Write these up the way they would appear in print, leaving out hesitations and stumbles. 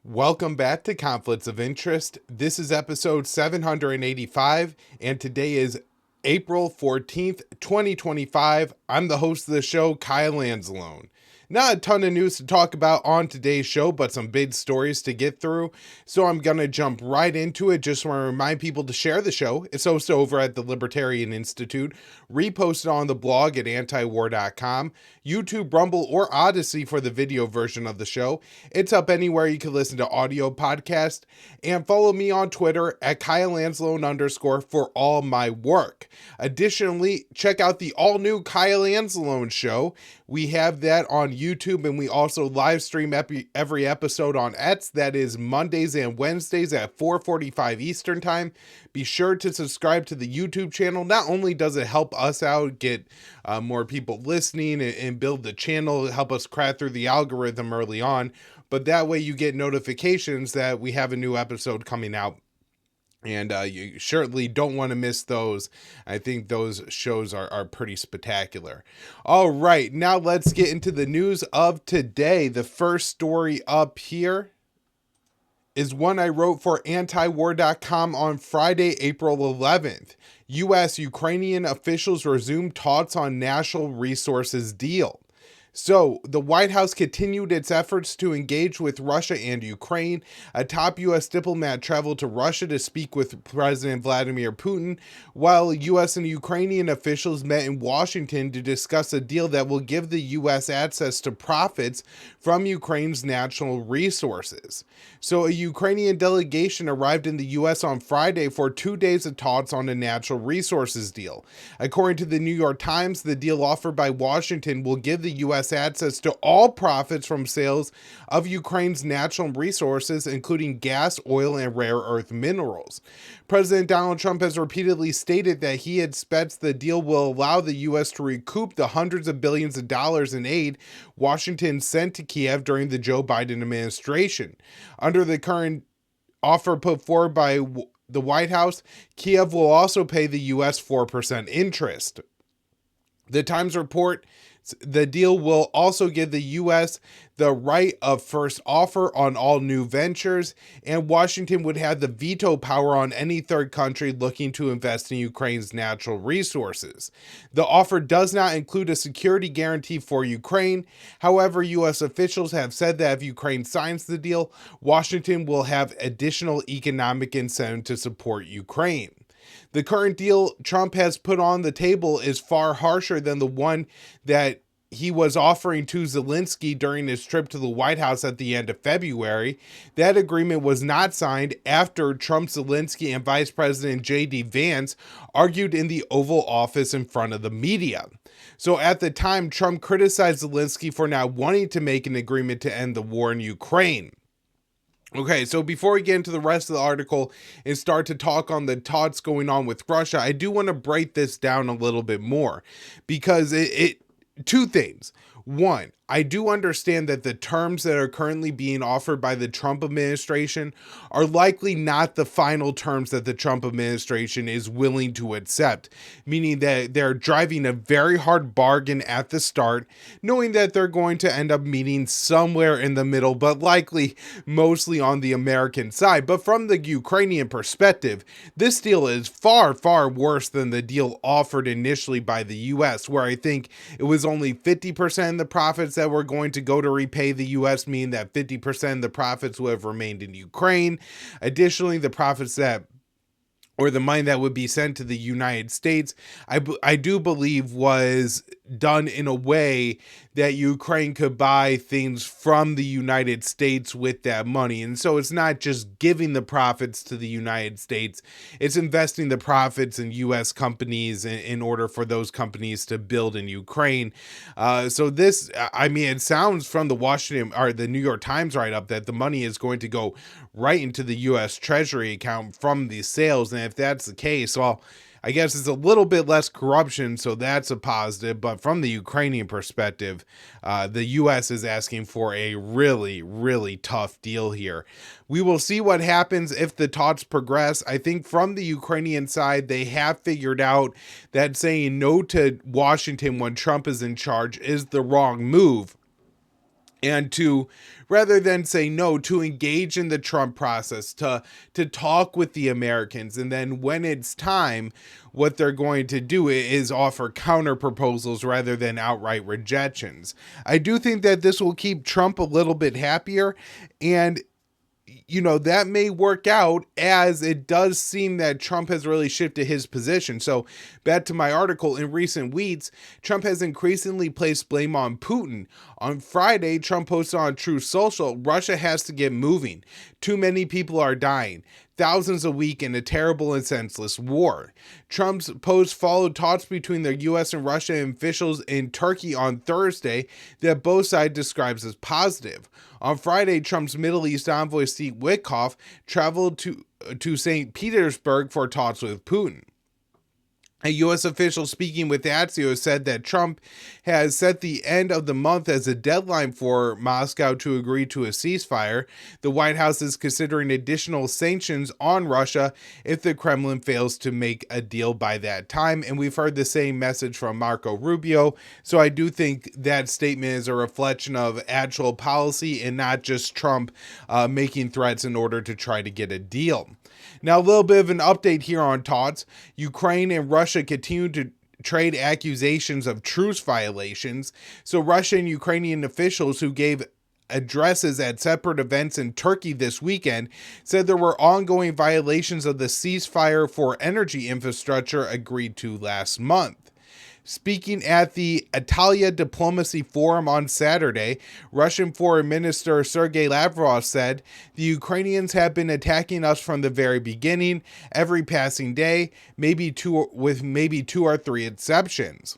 Welcome back to Conflicts of Interest. This is episode 785, and today is April 14th, 2025. I'm the host of the show, Kyle Anzalone. Not a ton of news to talk about on today's show, but some big stories to get through. So I'm going to jump right into it. Just want to remind people to share the show. It's hosted over at the Libertarian Institute, reposted on the blog at antiwar.com, YouTube, Rumble, or Odysee for the video version of the show. It's up anywhere you can listen to audio podcasts. And follow me on Twitter at KyleAnzalone_ for all my work. Additionally, check out the all-new Kyle Anzalone show. We have that on YouTube, and we also live stream every episode on X. That is Mondays and Wednesdays at 4:45 Eastern Time. Be sure to subscribe to the YouTube channel. Not only does it help us out, get more people listening and build the channel, help us crack through the algorithm early on, but that way you get notifications that we have a new episode coming out. And you certainly don't want to miss those. I think those shows are pretty spectacular. All right, now let's get into the news of today. The first story up here is one I wrote for antiwar.com on Friday, April 11th. U.S.-Ukrainian officials resume talks on natural resources deal. So, the White House continued its efforts to engage with Russia and Ukraine. A top U.S. diplomat traveled to Russia to speak with President Vladimir Putin, while U.S. and Ukrainian officials met in Washington to discuss a deal that will give the U.S. access to profits from Ukraine's natural resources. So, a Ukrainian delegation arrived in the U.S. on Friday for 2 days of talks on a natural resources deal. According to the New York Times, the deal offered by Washington will give the U.S. access to all profits from sales of Ukraine's natural resources, including gas, oil, and rare earth minerals. President Donald Trump has repeatedly stated that he expects the deal will allow the U.S. to recoup the hundreds of billions of dollars in aid Washington sent to Kiev during the Joe Biden administration. Under the current offer put forward by the White House, Kiev will also pay the U.S. 4% interest. The Times report the deal will also give the U.S. the right of first offer on all new ventures, and Washington would have the veto power on any third country looking to invest in Ukraine's natural resources. The offer does not include a security guarantee for Ukraine. However, U.S. officials have said that if Ukraine signs the deal, Washington will have additional economic incentive to support Ukraine. The current deal Trump has put on the table is far harsher than the one that he was offering to Zelensky during his trip to the White House at the end of February. That agreement was not signed after Trump, Zelensky, and Vice President J.D. Vance argued in the Oval Office in front of the media. So at the time, Trump criticized Zelensky for not wanting to make an agreement to end the war in Ukraine. Okay, so before we get into the rest of the article and start to talk on the talks going on with Russia, I do want to break this down a little bit more because two things. One, I do understand that the terms that are currently being offered by the Trump administration are likely not the final terms that the Trump administration is willing to accept, meaning that they're driving a very hard bargain at the start, knowing that they're going to end up meeting somewhere in the middle, but likely mostly on the American side. But from the Ukrainian perspective, this deal is far, far worse than the deal offered initially by the U.S., where I think it was only 50% of the profits that were going to go to repay the U.S., meaning that 50% of the profits would have remained in Ukraine. Additionally, the profits or the money that would be sent to the United States, I do believe was done in a way that Ukraine could buy things from the United States with that money. And so it's not just giving the profits to the United States, it's investing the profits in U.S. companies in order for those companies to build in Ukraine. So this, I mean, it sounds from the Washington or the New York Times write-up that the money is going to go right into the U.S. Treasury account from these sales. And if that's the case, well, I guess it's a little bit less corruption, so that's a positive. But from the Ukrainian perspective, the U.S. is asking for a really, really tough deal here. We will see what happens if the talks progress. I think from the Ukrainian side, they have figured out that saying no to Washington when Trump is in charge is the wrong move. And to, rather than say no, to engage in the Trump process, to talk with the Americans, and then when it's time, what they're going to do is offer counter proposals rather than outright rejections. I do think that this will keep Trump a little bit happier, and that may work out, as it does seem that Trump has really shifted his position. So back to my article, in recent weeks, Trump has increasingly placed blame on Putin. On Friday, Trump posted on Truth Social, Russia has to get moving. Too many people are dying. Thousands a week in a terrible and senseless war. Trump's post followed talks between the U.S. and Russian officials in Turkey on Thursday that both sides describes as positive. On Friday, Trump's Middle East envoy Steve Witkoff traveled to St. Petersburg for talks with Putin. A U.S. official speaking with Axios said that Trump has set the end of the month as a deadline for Moscow to agree to a ceasefire. The White House is considering additional sanctions on Russia if the Kremlin fails to make a deal by that time. And we've heard the same message from Marco Rubio. So I do think that statement is a reflection of actual policy and not just Trump making threats in order to try to get a deal. Now, a little bit of an update here on talks. Ukraine and Russia continue to trade accusations of truce violations. So Russian and Ukrainian officials who gave addresses at separate events in Turkey this weekend said there were ongoing violations of the ceasefire for energy infrastructure agreed to last month. Speaking at the Italia Diplomacy Forum on Saturday, Russian Foreign Minister Sergei Lavrov said, "The Ukrainians have been attacking us from the very beginning, every passing day, with maybe two or three exceptions."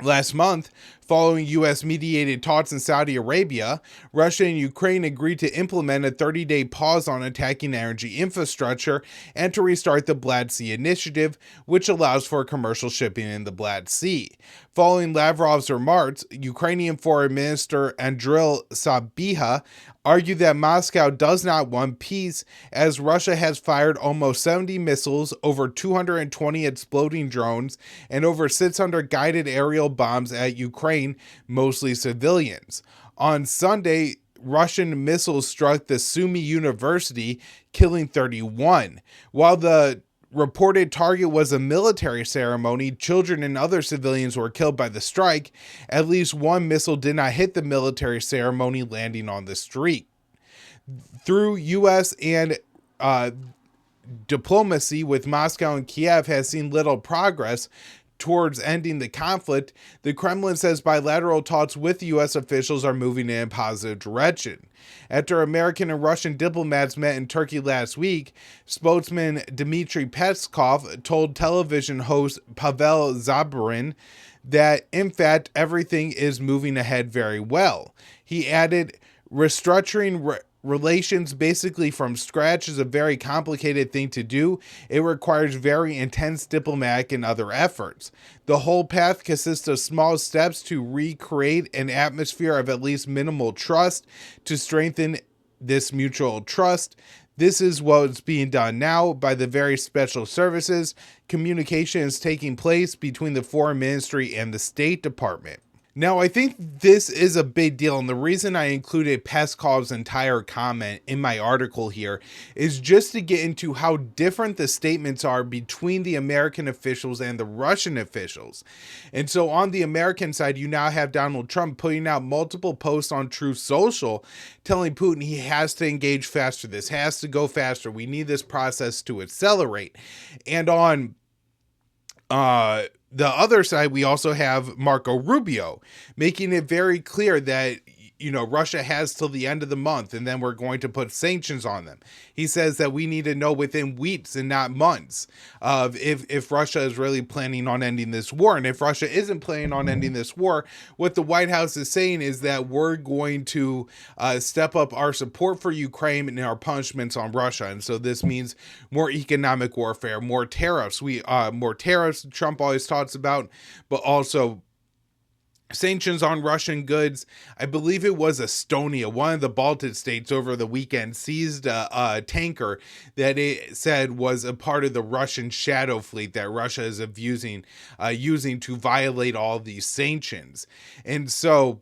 Last month, following U.S.-mediated talks in Saudi Arabia, Russia and Ukraine agreed to implement a 30-day pause on attacking energy infrastructure and to restart the Black Sea Initiative, which allows for commercial shipping in the Black Sea. Following Lavrov's remarks, Ukrainian Foreign Minister Andriy Sybiha argued that Moscow does not want peace, as Russia has fired almost 70 missiles, over 220 exploding drones, and over 600 guided aerial bombs at Ukraine, mostly civilians. On Sunday, Russian missiles struck the Sumy University, killing 31. While the reported target was a military ceremony, children and other civilians were killed by the strike. At least one missile did not hit the military ceremony, landing on the street. Through U.S. and diplomacy with Moscow and Kiev has seen little progress towards ending the conflict. The Kremlin says bilateral talks with U.S. officials are moving in a positive direction. After American and Russian diplomats met in Turkey last week, spokesman Dmitry Peskov told television host Pavel Zabarin that, in fact, everything is moving ahead very well. He added, restructuring relations basically from scratch is a very complicated thing to do. It requires very intense diplomatic and other efforts. The whole path consists of small steps to recreate an atmosphere of at least minimal trust to strengthen this mutual trust. This is what's being done now by the very special services. Communication is taking place between the Foreign Ministry and the State Department. Now, I think this is a big deal, and the reason I included Peskov's entire comment in my article here is just to get into how different the statements are between the American officials and the Russian officials. And so on the American side, you now have Donald Trump putting out multiple posts on Truth Social telling Putin he has to engage faster, this has to go faster, we need this process to accelerate. And on the other side, we also have Marco Rubio making it very clear that, Russia has till the end of the month, and then we're going to put sanctions on them. He says that we need to know within weeks and not months of if Russia is really planning on ending this war. And if Russia isn't planning on ending this war, what the White House is saying is that we're going to step up our support for Ukraine and our punishments on Russia. And so this means more economic warfare, more tariffs. More tariffs Trump always talks about, but also sanctions on Russian goods. I believe it was Estonia, one of the Baltic states, over the weekend seized a tanker that it said was a part of the Russian shadow fleet that Russia is using to violate all these sanctions. And so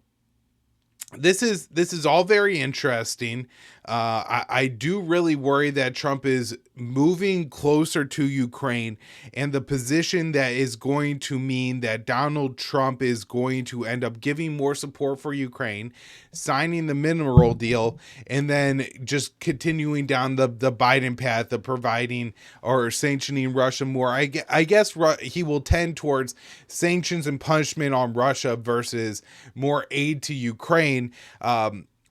This is all very interesting. I do really worry that Trump is moving closer to Ukraine, and the position that is going to mean that Donald Trump is going to end up giving more support for Ukraine, signing the mineral deal, and then just continuing down the Biden path of providing or sanctioning Russia more. I guess he will tend towards sanctions and punishment on Russia versus more aid to Ukraine.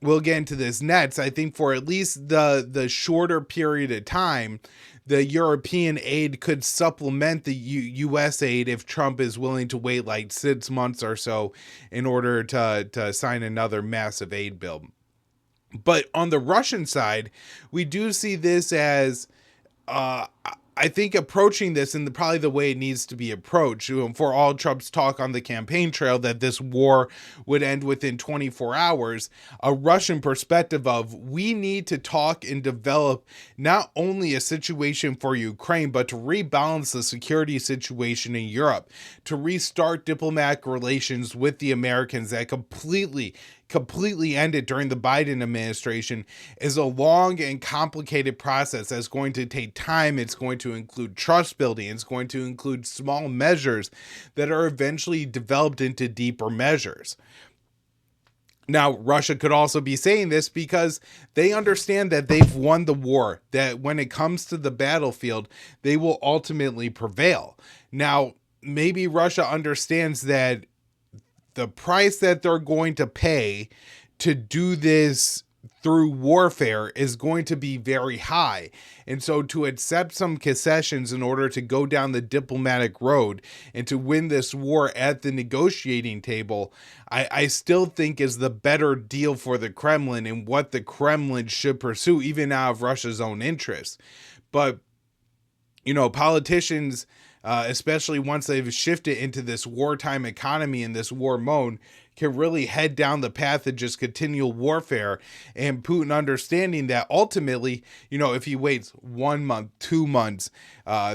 We'll get into this next. I think for at least the shorter period of time, the European aid could supplement the U.S. aid if Trump is willing to wait like 6 months or so in order to sign another massive aid bill. But on the Russian side, we do see this as I think approaching this in probably the way it needs to be approached. For all Trump's talk on the campaign trail that this war would end within 24 hours, a Russian perspective of we need to talk and develop not only a situation for Ukraine, but to rebalance the security situation in Europe, to restart diplomatic relations with the Americans that completely ended during the Biden administration is a long and complicated process that's going to take time. It's going to include trust building. It's going to include small measures that are eventually developed into deeper measures. Now, Russia could also be saying this because they understand that they've won the war, that when it comes to the battlefield, they will ultimately prevail. Now, maybe Russia understands that the price that they're going to pay to do this through warfare is going to be very high. And so to accept some concessions in order to go down the diplomatic road and to win this war at the negotiating table, I still think is the better deal for the Kremlin and what the Kremlin should pursue, even out of Russia's own interests. But, politicians, especially once they've shifted into this wartime economy and this war mode, can really head down the path of just continual warfare. And Putin understanding that ultimately, if he waits 1 month, 2 months,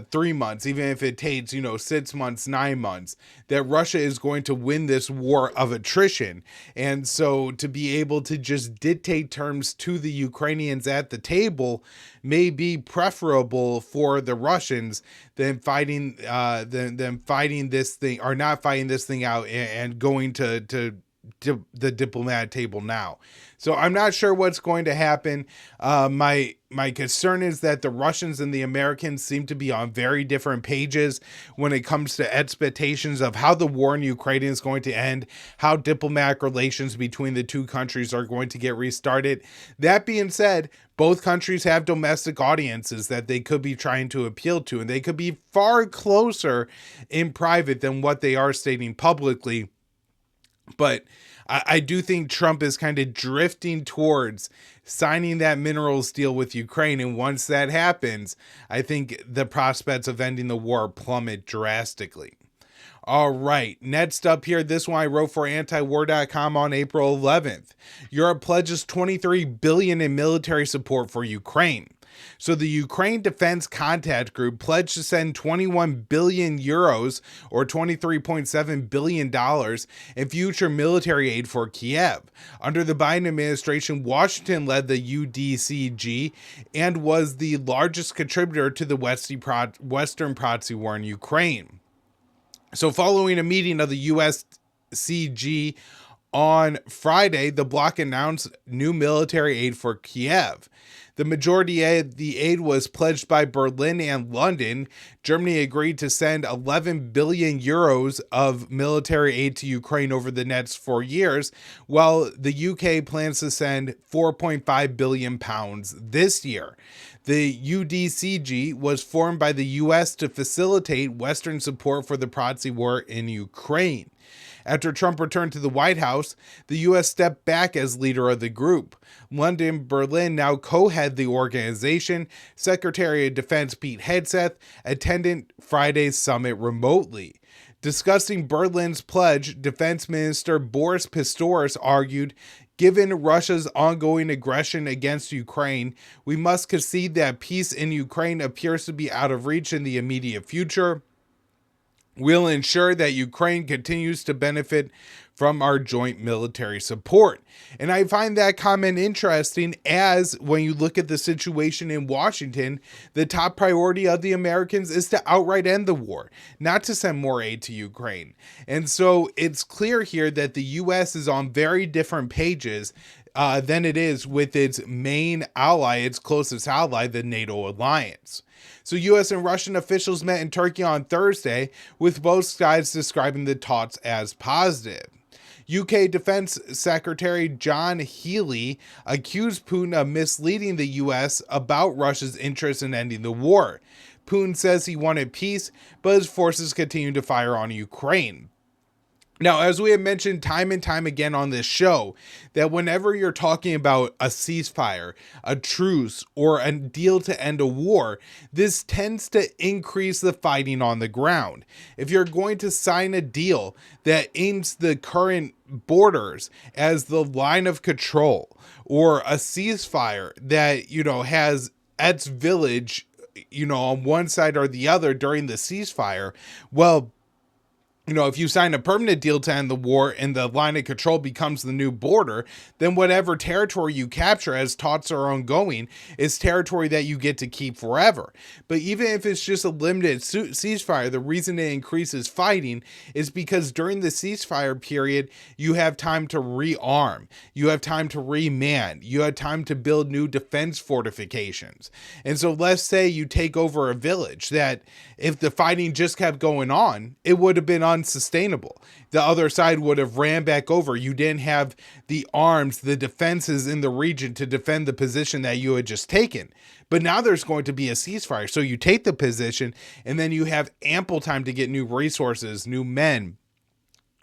3 months, even if it takes, 6 months, 9 months, that Russia is going to win this war of attrition. And so to be able to just dictate terms to the Ukrainians at the table may be preferable for the Russians than fighting this thing, or not fighting this thing out and going to the diplomatic table now. So I'm not sure what's going to happen. My concern is that the Russians and the Americans seem to be on very different pages when it comes to expectations of how the war in Ukraine is going to end, how diplomatic relations between the two countries are going to get restarted. That being said, both countries have domestic audiences that they could be trying to appeal to, and they could be far closer in private than what they are stating publicly. But I do think Trump is kind of drifting towards signing that minerals deal with Ukraine. And once that happens, I think the prospects of ending the war plummet drastically. All right, next up here, this one I wrote for antiwar.com on April 11th. Europe pledges $23 billion in military support for Ukraine. So the Ukraine Defense Contact Group pledged to send 21 billion euros or $23.7 billion in future military aid for Kiev. Under the Biden administration, Washington led the UDCG and was the largest contributor to the Western proxy war in Ukraine. So following a meeting of the USCG on Friday, the bloc announced new military aid for Kiev. The majority of the aid was pledged by Berlin and London. Germany agreed to send 11 billion euros of military aid to Ukraine over the next 4 years, while the UK plans to send 4.5 billion pounds this year. The UDCG was formed by the US to facilitate Western support for the proxy war in Ukraine. After Trump returned to the White House, the U.S. stepped back as leader of the group. London and Berlin now co-head the organization. Secretary of Defense Pete Hegseth attended Friday's summit remotely. Discussing Berlin's pledge, Defense Minister Boris Pistorius argued, "Given Russia's ongoing aggression against Ukraine, we must concede that peace in Ukraine appears to be out of reach in the immediate future. We'll ensure that Ukraine continues to benefit from our joint military support. And I find that comment interesting, as when you look at the situation in Washington, the top priority of the Americans is to outright end the war, not to send more aid to Ukraine. And so it's clear here that the U.S. is on very different pages than it is with its main ally, its closest ally, the NATO alliance. So U.S. and Russian officials met in Turkey on Thursday, with both sides describing the talks as positive. UK Defense Secretary John Healey accused Putin of misleading the U.S. about Russia's interest in ending the war. Putin says he wanted peace, but his forces continue to fire on Ukraine. Now, as we have mentioned time and time again on this show, that whenever you're talking about a ceasefire, a truce, or a deal to end a war, this tends to increase the fighting on the ground. If you're going to sign a deal that aims the current borders as the line of control, or a ceasefire that, has its village, on one side or the other during the ceasefire, well, if you sign a permanent deal to end the war and the line of control becomes the new border, then whatever territory you capture as talks are ongoing is territory that you get to keep forever. But even if it's just a limited ceasefire, the reason it increases fighting is because during the ceasefire period, you have time to rearm, you have time to reman, you have time to build new defense fortifications. And so let's say you take over a village that, if the fighting just kept going on, it would have been unsustainable. The other side would have ran back over. You didn't have the arms, the defenses in the region to defend the position that you had just taken. But now there's going to be a ceasefire. So you take the position, and then you have ample time to get new resources, new men,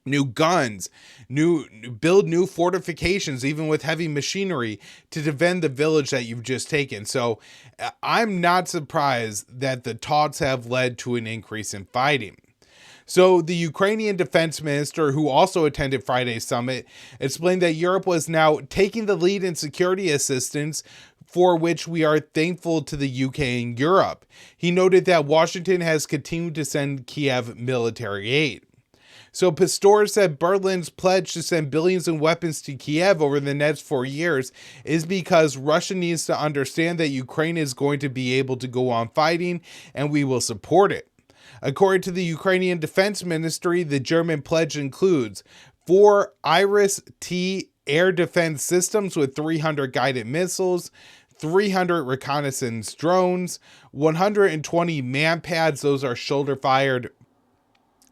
new guns, build new fortifications, even with heavy machinery, to defend the village that you've just taken. So I'm not surprised that the talks have led to an increase in fighting. So the Ukrainian defense minister, who also attended Friday's summit, explained that Europe was now taking the lead in security assistance, for which we are thankful to the UK and Europe. He noted that Washington has continued to send Kiev military aid. So Pistorius said Berlin's pledge to send billions in weapons to Kiev over the next 4 years is because Russia needs to understand that Ukraine is going to be able to go on fighting, and we will support it. According to the Ukrainian Defense Ministry, the German pledge includes 4 Iris-T air defense systems with 300 guided missiles, 300 reconnaissance drones, 120 man-pads, those are shoulder-fired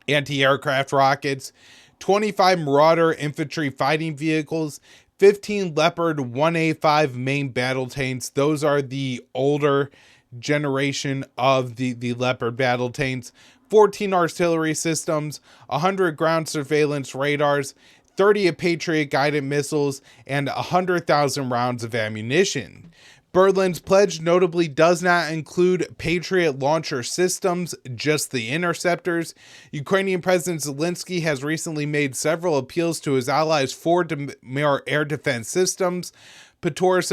anti-aircraft rockets, 25 Marauder infantry fighting vehicles, 15 Leopard 1A5 main battle tanks. Those are the older generation of the Leopard battle tanks, 14 artillery systems, 100 ground surveillance radars, 30 Patriot guided missiles, and 100,000 rounds of ammunition. Berlin's pledge notably does not include Patriot launcher systems, just the interceptors. Ukrainian President Zelensky has recently made several appeals to his allies for more air defense systems. Pistorius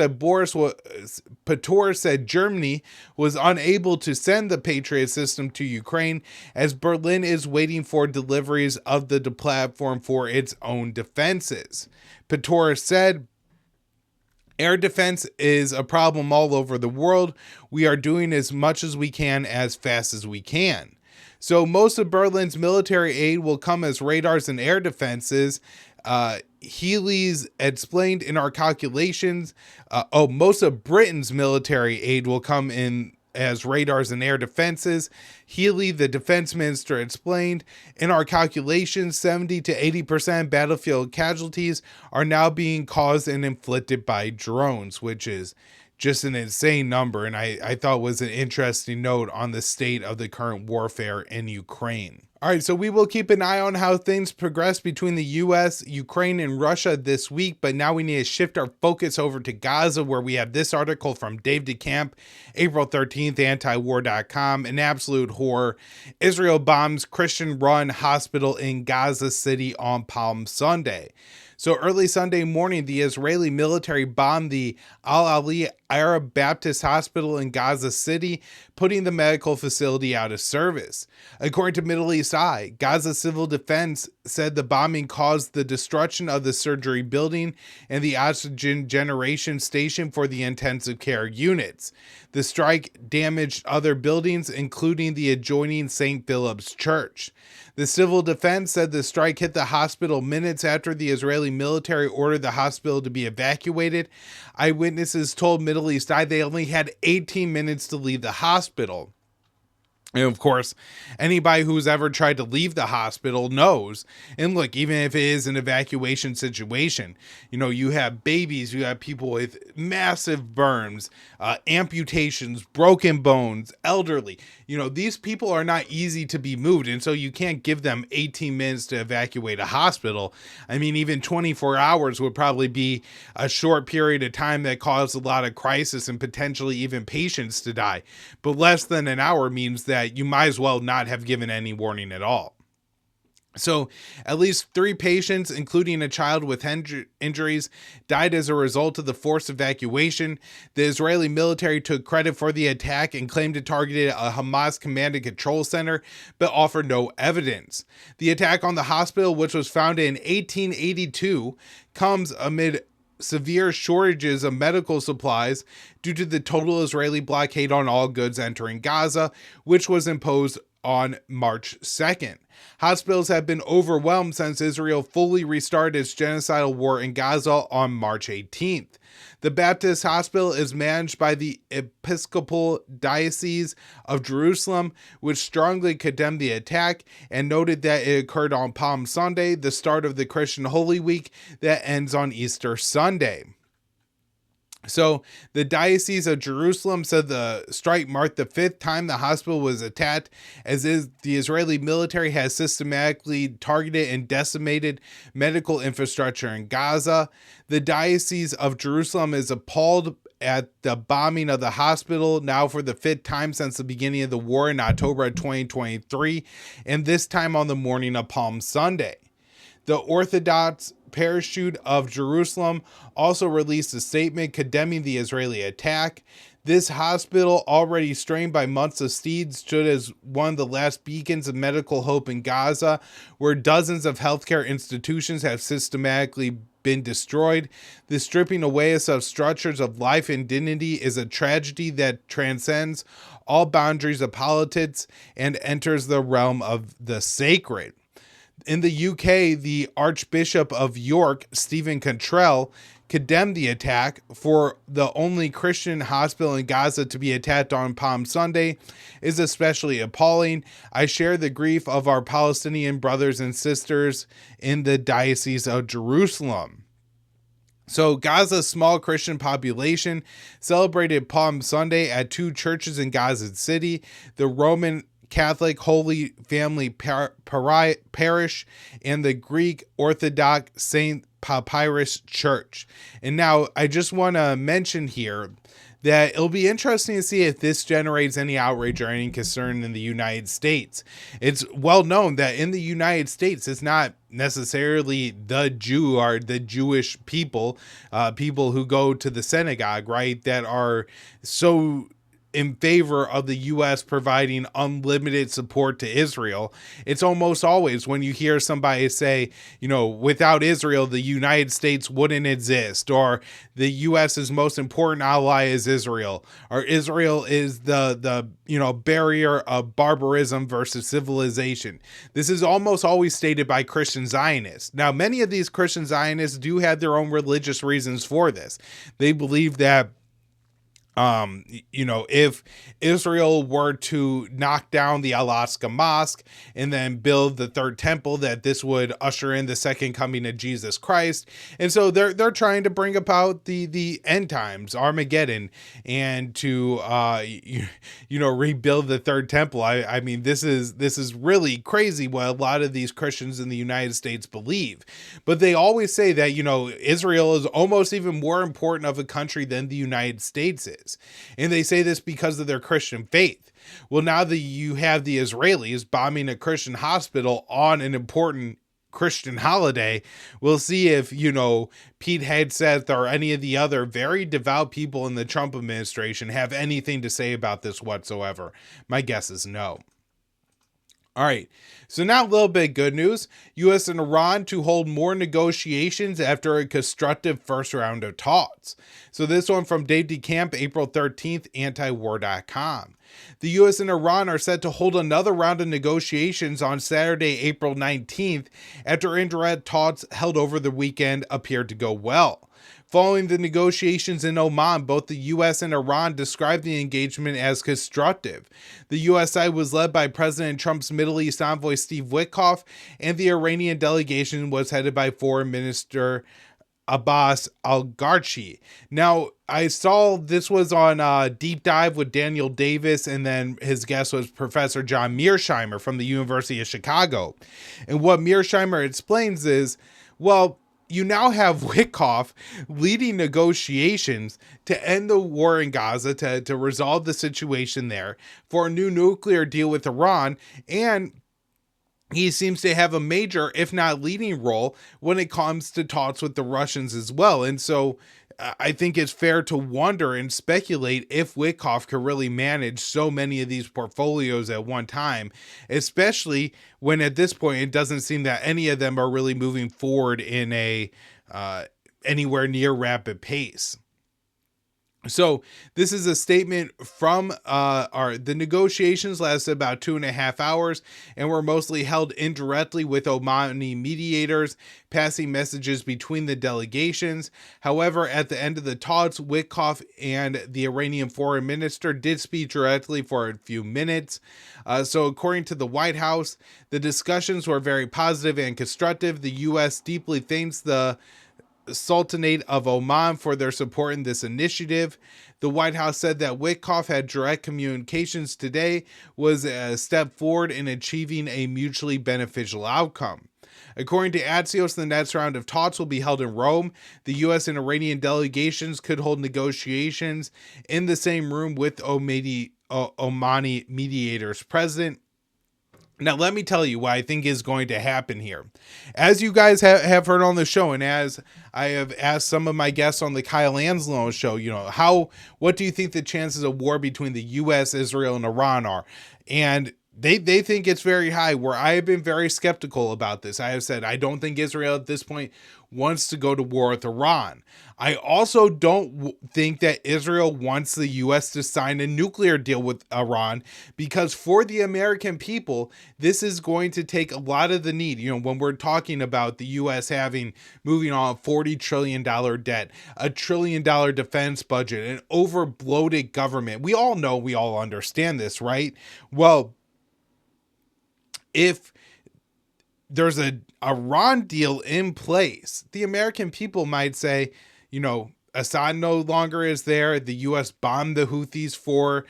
said Germany was unable to send the Patriot system to Ukraine, as Berlin is waiting for deliveries of the platform for its own defenses. Pistorius said, "Air defense is a problem all over the world. We are doing as much as we can as fast as we can." So most of Berlin's military aid will come as radars and air defenses. Healy's explained in our calculations, most of Britain's military aid will come in as radars and air defenses. Healy, the defense minister, explained, in our calculations, 70 to 80% battlefield casualties are now being caused and inflicted by drones, which is just an insane number. And I thought was an interesting note on the state of the current warfare in Ukraine. All right, so we will keep an eye on how things progress between the U.S., Ukraine, and Russia this week, but now we need to shift our focus over to Gaza, where we have this article from Dave DeCamp, April 13th, antiwar.com, an absolute horror. Israel bombs Christian-run hospital in Gaza City on Palm Sunday. So early Sunday morning, the Israeli military bombed the Al-Ali Arab Baptist Hospital in Gaza City, putting the medical facility out of service. According to Middle East Eye, Gaza Civil Defense said the bombing caused the destruction of the surgery building and the oxygen generation station for the intensive care units. The strike damaged other buildings, including the adjoining St. Philip's Church. The civil defense said the strike hit the hospital minutes after the Israeli military ordered the hospital to be evacuated. Eyewitnesses told Middle East Eye they only had 18 minutes to leave the hospital. And of course, anybody who's ever tried to leave the hospital knows. And look, even if it is an evacuation situation, you have babies, you have people with massive burns, amputations, broken bones, elderly. These people are not easy to be moved. And so you can't give them 18 minutes to evacuate a hospital. I mean, even 24 hours would probably be a short period of time that caused a lot of crisis and potentially even patients to die. But less than an hour means that you might as well not have given any warning at all. So at least 3 patients, including a child with injuries, died as a result of the forced evacuation. The Israeli military took credit for the attack and claimed it targeted a Hamas command and control center, but offered no evidence. The attack on the hospital, which was founded in 1882, comes amid severe shortages of medical supplies due to the total Israeli blockade on all goods entering Gaza, which was imposed on March 2nd. Hospitals have been overwhelmed since Israel fully restarted its genocidal war in Gaza on March 18th. The Baptist Hospital is managed by the Episcopal Diocese of Jerusalem, which strongly condemned the attack and noted that it occurred on Palm Sunday, the start of the Christian Holy Week that ends on Easter Sunday. So the Diocese of Jerusalem said the strike marked the 5th time the hospital was attacked, as is the Israeli military has systematically targeted and decimated medical infrastructure in Gaza. The Diocese of Jerusalem is appalled at the bombing of the hospital now for the 5th time since the beginning of the war in October of 2023, and this time on the morning of Palm Sunday. The Orthodox Parachute of Jerusalem also released a statement condemning the Israeli attack. This hospital, already strained by months of siege, stood as one of the last beacons of medical hope in Gaza, where dozens of healthcare institutions have systematically been destroyed. The stripping away of structures of life and dignity is a tragedy that transcends all boundaries of politics and enters the realm of the sacred. In the UK, the Archbishop of York, Stephen Cantrell, condemned the attack. For the only Christian hospital in Gaza to be attacked on Palm Sunday is especially appalling. I share the grief of our Palestinian brothers and sisters in the Diocese of Jerusalem. So Gaza's small Christian population celebrated Palm Sunday at 2 churches in Gaza City, the Roman Catholic Holy Family Parish and the Greek Orthodox St. Papyrus Church. And now I just want to mention here that it'll be interesting to see if this generates any outrage or any concern in the United States. It's well known that in the United States, it's not necessarily the Jew or the Jewish people, people who go to the synagogue, right, that are so in favor of the U.S. providing unlimited support to Israel. It's almost always when you hear somebody say, without Israel, the United States wouldn't exist, or the U.S.'s most important ally is Israel, or Israel is the barrier of barbarism versus civilization. This is almost always stated by Christian Zionists. Now, many of these Christian Zionists do have their own religious reasons for this. They believe that if Israel were to knock down the Al-Aqsa Mosque and then build the 3rd temple, that this would usher in the second coming of Jesus Christ. And so they're trying to bring about the end times, Armageddon, and to rebuild the 3rd temple. I mean, this is really crazy what a lot of these Christians in the United States believe. But they always say that, Israel is almost even more important of a country than the United States is. And they say this because of their Christian faith. Well, now that you have the Israelis bombing a Christian hospital on an important Christian holiday. We'll see if, Pete Hegseth or any of the other very devout people in the Trump administration have anything to say about this whatsoever. My guess is no. All right, so now a little bit of good news. U.S. and Iran to hold more negotiations after a constructive first round of talks. So this one from Dave DeCamp, April 13th, antiwar.com. The U.S. and Iran are set to hold another round of negotiations on Saturday, April 19th, after indirect talks held over the weekend appeared to go well. Following the negotiations in Oman, both the U.S. and Iran described the engagement as constructive. The U.S. side was led by President Trump's Middle East envoy Steve Witkoff, and the Iranian delegation was headed by Foreign Minister Abbas Al-Gharchi. Now, I saw this was on Deep Dive with Daniel Davis, and then his guest was Professor John Mearsheimer from the University of Chicago. And what Mearsheimer explains is, well, you now have Witkoff leading negotiations to end the war in Gaza, to resolve the situation there, for a new nuclear deal with Iran, and he seems to have a major, if not leading role, when it comes to talks with the Russians as well. And so I think it's fair to wonder and speculate if Witkoff could really manage so many of these portfolios at one time, especially when at this point it doesn't seem that any of them are really moving forward in a anywhere near rapid pace. So this is a statement from the negotiations lasted about 2.5 hours and were mostly held indirectly with Omani mediators passing messages between the delegations. However, at the end of the talks, Witkoff and the Iranian foreign minister did speak directly for a few minutes. So according to the White House, the discussions were very positive and constructive. The U.S. deeply thanks the Sultanate of Oman for their support in this initiative. The White House said that Witkoff had direct communications today was a step forward in achieving a mutually beneficial outcome. According to Axios, the next round of talks will be held in Rome. The U.S. and Iranian delegations could hold negotiations in the same room with Omani mediators present. Now, let me tell you what I think is going to happen here. As you guys have heard on the show, and as I have asked some of my guests on the Kyle Anzalone show, what do you think the chances of war between the U.S., Israel, and Iran are? And they think it's very high, where I have been very skeptical about this. I have said I don't think Israel at this point wants to go to war with Iran. I also don't think that Israel wants the U.S. to sign a nuclear deal with Iran, because for the American people, this is going to take a lot of the need. When we're talking about the U.S. moving on a $40 trillion debt, $1 trillion defense budget, an over-bloated government. We all know, we all understand this, right? Well, if there's a Iran deal in place, the American people might say, Assad no longer is there. The U.S. bombed the Houthis for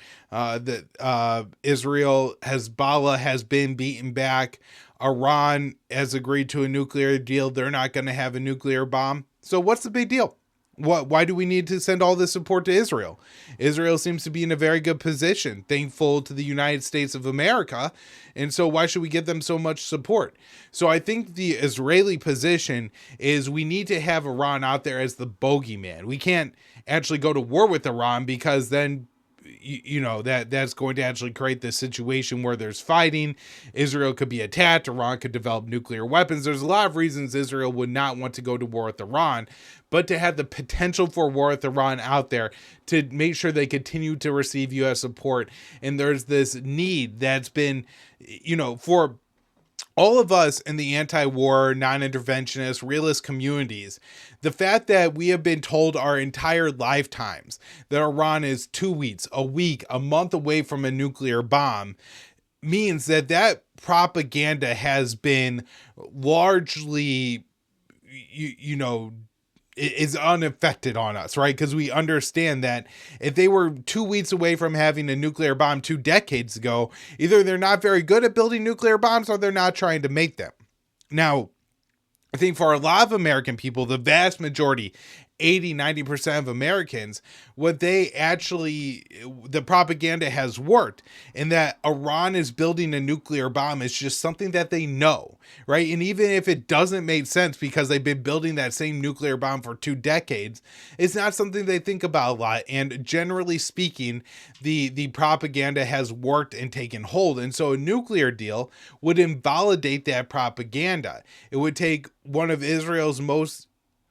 Israel. Hezbollah has been beaten back. Iran has agreed to a nuclear deal. They're not going to have a nuclear bomb. So what's the big deal? Why do we need to send all this support to Israel? Israel seems to be in a very good position, thankful to the United States of America. And so why should we give them so much support? So I think the Israeli position is we need to have Iran out there as the bogeyman. We can't actually go to war with Iran, because then that's going to actually create this situation where there's fighting. Israel could be attacked. Iran could develop nuclear weapons. There's a lot of reasons Israel would not want to go to war with Iran, but to have the potential for war with Iran out there to make sure they continue to receive U.S. support. And there's this need that's been, for all of us in the anti-war, non-interventionist, realist communities, the fact that we have been told our entire lifetimes that Iran is 2 weeks, a week, a month away from a nuclear bomb means that propaganda has been largely, is unaffected on us, right? Because we understand that if they were 2 weeks away from having a nuclear bomb 2 decades ago, either they're not very good at building nuclear bombs or they're not trying to make them. Now, I think for a lot of American people, the vast majority, 80-90% of Americans, the propaganda has worked, and that Iran is building a nuclear bomb is just something that they know, right? And even if it doesn't make sense because they've been building that same nuclear bomb for 2 decades, it's not something they think about a lot. And generally speaking, the propaganda has worked and taken hold. And so a nuclear deal would invalidate that propaganda. It would take one of Israel's most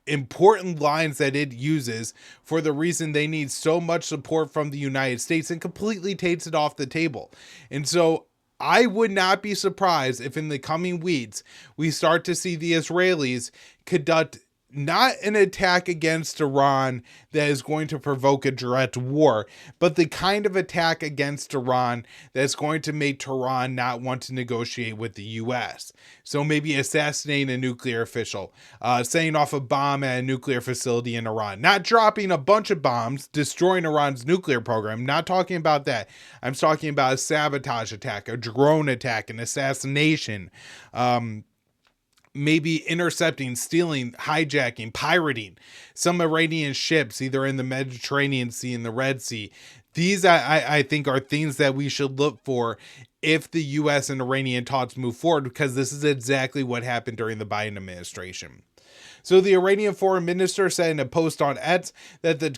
important lines that it uses for the reason they need so much support from the United States and completely takes it off the table. And so I would not be surprised if in the coming weeks we start to see the Israelis conduct not an attack against Iran that is going to provoke a direct war, but the kind of attack against Iran that's going to make Tehran not want to negotiate with the U.S. So maybe assassinating a nuclear official, setting off a bomb at a nuclear facility in Iran, not dropping a bunch of bombs, destroying Iran's nuclear program. Not talking about that. I'm talking about a sabotage attack, a drone attack, an assassination, maybe intercepting, stealing, hijacking, pirating some Iranian ships, either in the Mediterranean Sea and the Red Sea. These, I think, are things that we should look for if the U.S. and Iranian talks move forward, because this is exactly what happened during the Biden administration. So the Iranian foreign minister said in a post on X that the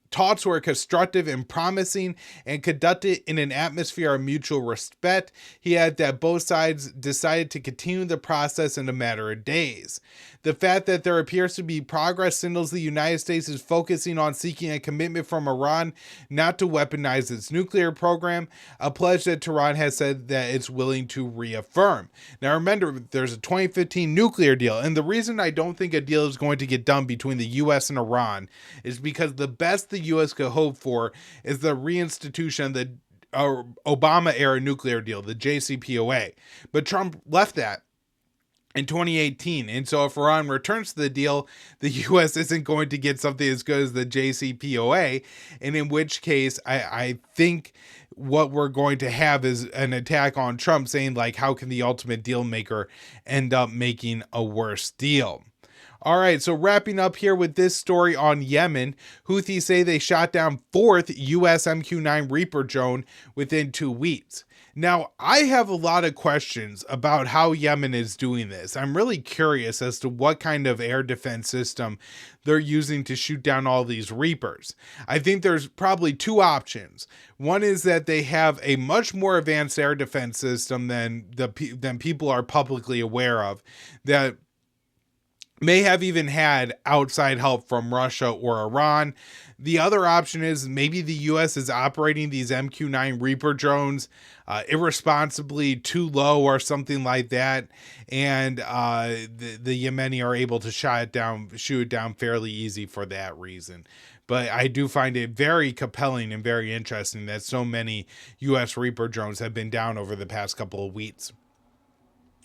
talks were constructive and promising and conducted in an atmosphere of mutual respect. He added that both sides decided to continue the process in a matter of days. The fact that there appears to be progress signals the United States is focusing on seeking a commitment from Iran not to weaponize its nuclear program, a pledge that Tehran has said that it's willing to reaffirm. Now remember, there's a 2015 nuclear deal, and the reason I don't think a deal is going to get done between the U.S. and Iran is because the best the U.S. could hope for is the reinstitution of the Obama-era nuclear deal, the JCPOA. But Trump left that in 2018. And so if Iran returns to the deal, the U.S. isn't going to get something as good as the JCPOA. And in which case, I think what we're going to have is an attack on Trump saying, like, how can the ultimate deal maker end up making a worse deal? All right, so wrapping up here with this story on Yemen, Houthis say they shot down 4th U.S. MQ-9 Reaper drone within 2 weeks. Now, I have a lot of questions about how Yemen is doing this. I'm really curious as to what kind of air defense system they're using to shoot down all these Reapers. I think there's probably 2 options. One is that they have a much more advanced air defense system than people are publicly aware of, that may have even had outside help from Russia or Iran. The other option is maybe the U.S. is operating these MQ-9 Reaper drones irresponsibly too low or something like that, and the Yemeni are able to shoot it down fairly easy for that reason. But I do find it very compelling and very interesting that so many U.S. Reaper drones have been down over the past couple of weeks.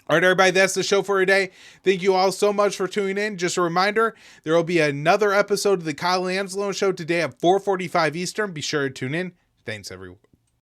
All right, everybody, that's the show for today. Thank you all so much for tuning in. Just a reminder, there will be another episode of the Kyle and Anzalone Show today at 4:45 Eastern. Be sure to tune in. Thanks, everyone.